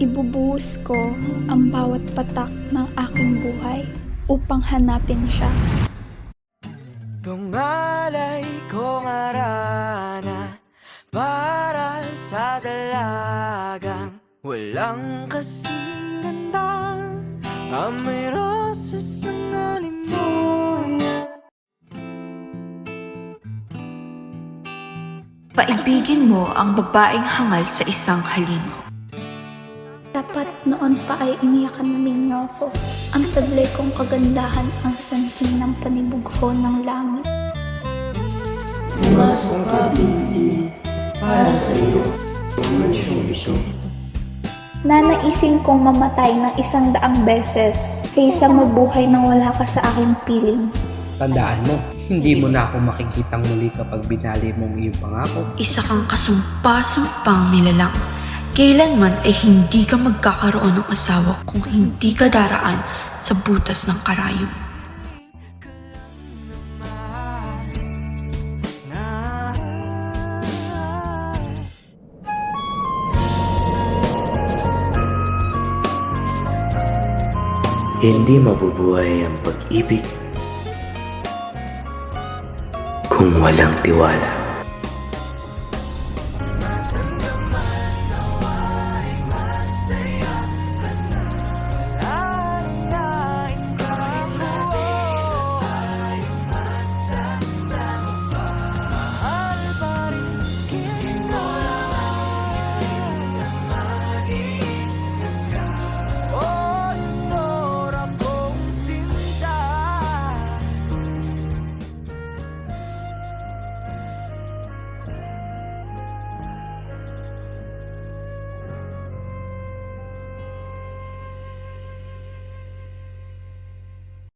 Ibubuhos ko ang bawat patak ng aking buhay upang hanapin siya. Tungalay kong arana para sa dalagang walang kasing ganda. Amoy roses ang nalimuyan. Paibigin mo ang babaeng hangal sa isang halimaw. Dapat noon pa ay iniyakan na ninyo ako. Ang taglay kong kagandahan ang sanhi ng panibugho ng langit. Pumasok ka pinipili para sa iyo ang mansyon. Nanaisin kong mamatay ng 100 beses kaysa mabuhay nang wala ka sa aking piling. Tandaan mo, hindi mo na ako makikitang muli kapag binali mong iyong pangako. Isa kang kasumpa-sumpang nilalang. Kailanman ay hindi ka magkakaroon ng asawa kung hindi ka daraan sa butas ng karayom. Hindi mabubuhay ang pag-ibig kung walang tiwala.